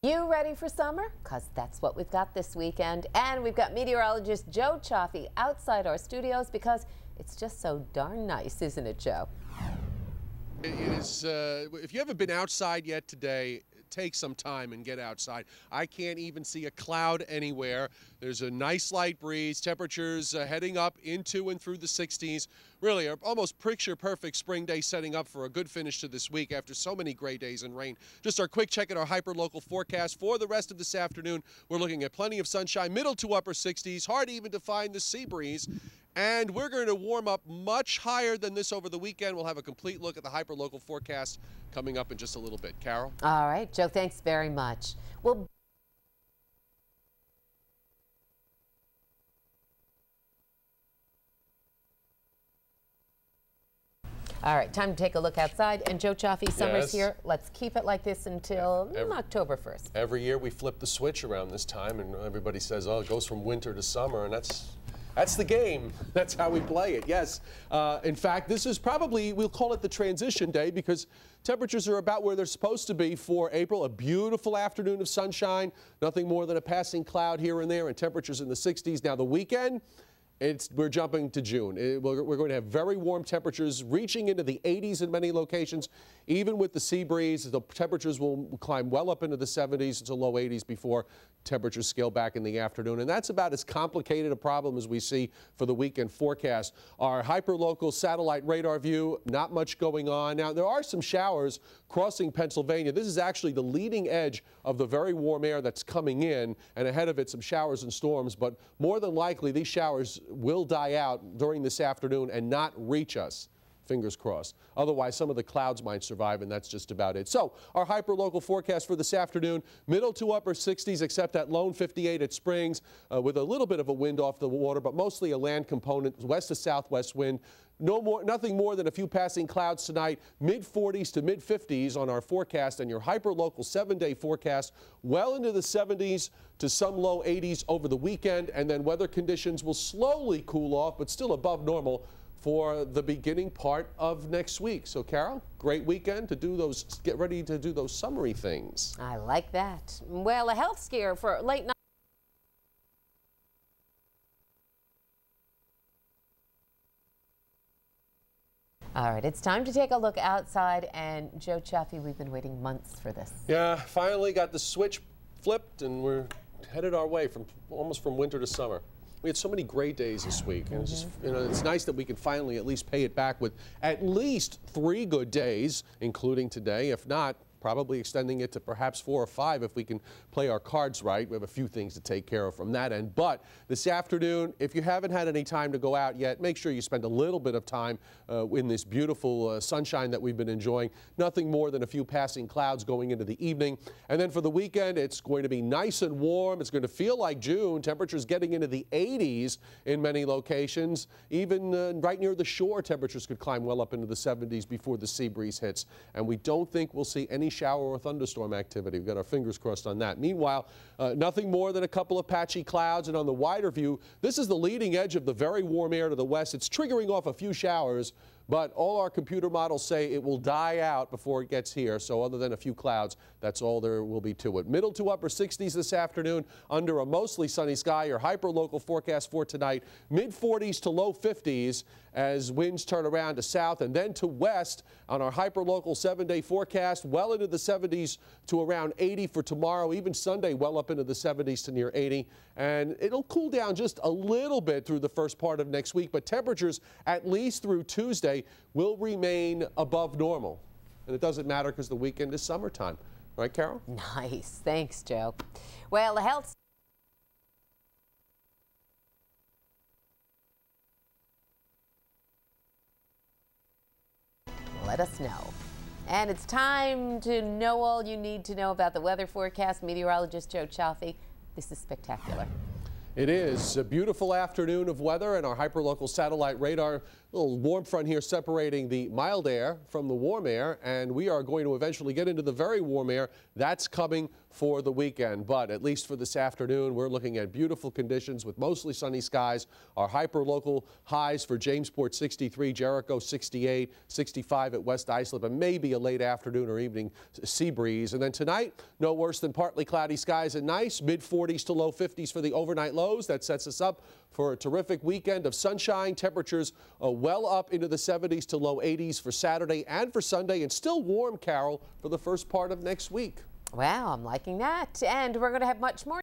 You ready for summer? Because that's what we've got this weekend. And we've got meteorologist Joe Cioffi outside our studios because it's just so darn nice, isn't it, Joe? It is, if you haven't been outside yet today, take some time and get outside. I can't even see a cloud anywhere. There's a nice light breeze. Temperatures heading up into and through the 60s. Really, almost picture-perfect spring day setting up for a good finish to this week after so many gray days and rain. Just our quick check at our hyper-local forecast for the rest of this afternoon. We're looking at plenty of sunshine, middle to upper 60s. Hard even to find the sea breeze. And we're going to warm up much higher than this over the weekend. We'll have a complete look at the hyper-local forecast coming up in just a little bit. Carol? All right, Joe, thanks very much. Well, all right, time to take a look outside. And Joe Cioffi, summer's here. Let's keep it like this until October 1st. Every year we flip the switch around this time, and everybody says, oh, it goes from winter to summer, and that's the game. That's how we play it, yes. In fact, this is probably, we'll call it the transition day because temperatures are about where they're supposed to be for April. A beautiful afternoon of sunshine, nothing more than a passing cloud here and there, and temperatures in the 60s. Now the weekend, we're jumping to June. We're going to have very warm temperatures reaching into the 80s in many locations. Even with the sea breeze, the temperatures will climb well up into the 70s to low 80s before temperatures scale back in the afternoon. And that's about as complicated a problem as we see for the weekend forecast. Our hyper-local satellite radar view, not much going on. Now, there are some showers crossing Pennsylvania. This is actually the leading edge of the very warm air that's coming in, and ahead of it, some showers and storms. But more than likely, these showers will die out during this afternoon and not reach us. Fingers crossed. Otherwise, some of the clouds might survive, and that's just about it. So, our hyper-local forecast for this afternoon, middle to upper 60s, except at lone 58 at Springs, with a little bit of a wind off the water, but mostly a land component, west to southwest wind. Nothing more than a few passing clouds tonight, mid-40s to mid-50s on our forecast, and your hyper-local 7-day forecast well into the 70s to some low 80s over the weekend, and then weather conditions will slowly cool off, but still above normal for the beginning part of next week. So, Carol, great weekend to do those, get ready to do those summery things. I like that. Well, a health scare for late night. All right, it's time to take a look outside, and Joe Cioffi, we've been waiting months for this. Yeah, finally got the switch flipped, and we're headed our way almost from winter to summer. We had so many great days this week, and it's just, it's nice that we can finally at least pay it back with at least 3 good days, including today. If not, probably extending it to perhaps 4 or 5 if we can play our cards right. We have a few things to take care of from that end. But this afternoon, if you haven't had any time to go out yet, make sure you spend a little bit of time in this beautiful sunshine that we've been enjoying. Nothing more than a few passing clouds going into the evening. And then for the weekend, it's going to be nice and warm. It's going to feel like June. Temperatures getting into the 80s in many locations. Even right near the shore, temperatures could climb well up into the 70s before the sea breeze hits. And we don't think we'll see any shower or thunderstorm activity. We've got our fingers crossed on that. Meanwhile, nothing more than a couple of patchy clouds, and on the wider view, this is the leading edge of the very warm air to the west. It's triggering off a few showers, but all our computer models say it will die out before it gets here. So other than a few clouds, that's all there will be to it. Middle to upper 60s this afternoon under a mostly sunny sky. Your hyper-local forecast for tonight, mid-40s to low 50s as winds turn around to south and then to west on our hyper-local 7-day forecast, well into the 70s to around 80 for tomorrow. Even Sunday, well up into the 70s to near 80. And it'll cool down just a little bit through the first part of next week, but temperatures at least through Tuesday will remain above normal. And it doesn't matter because the weekend is summertime. Right, Carol? Nice. Thanks, Joe. Well, the health... Let us know. And it's time to know all you need to know about the weather forecast. Meteorologist Joe Cioffi, this is spectacular. It is a beautiful afternoon of weather, and our hyperlocal satellite radar little warm front here separating the mild air from the warm air, and we are going to eventually get into the very warm air. That's coming for the weekend, but at least for this afternoon, we're looking at beautiful conditions with mostly sunny skies. Our hyper-local highs for Jamesport 63, Jericho 68, 65 at West Islip, and maybe a late afternoon or evening sea breeze. And then tonight, no worse than partly cloudy skies and nice, mid-40s to low 50s for the overnight lows. That sets us up for a terrific weekend of sunshine. Temperatures well up into the 70s to low 80s for Saturday and for Sunday, and still warm, Carol, for the first part of next week. Wow, I'm liking that. And we're going to have much more.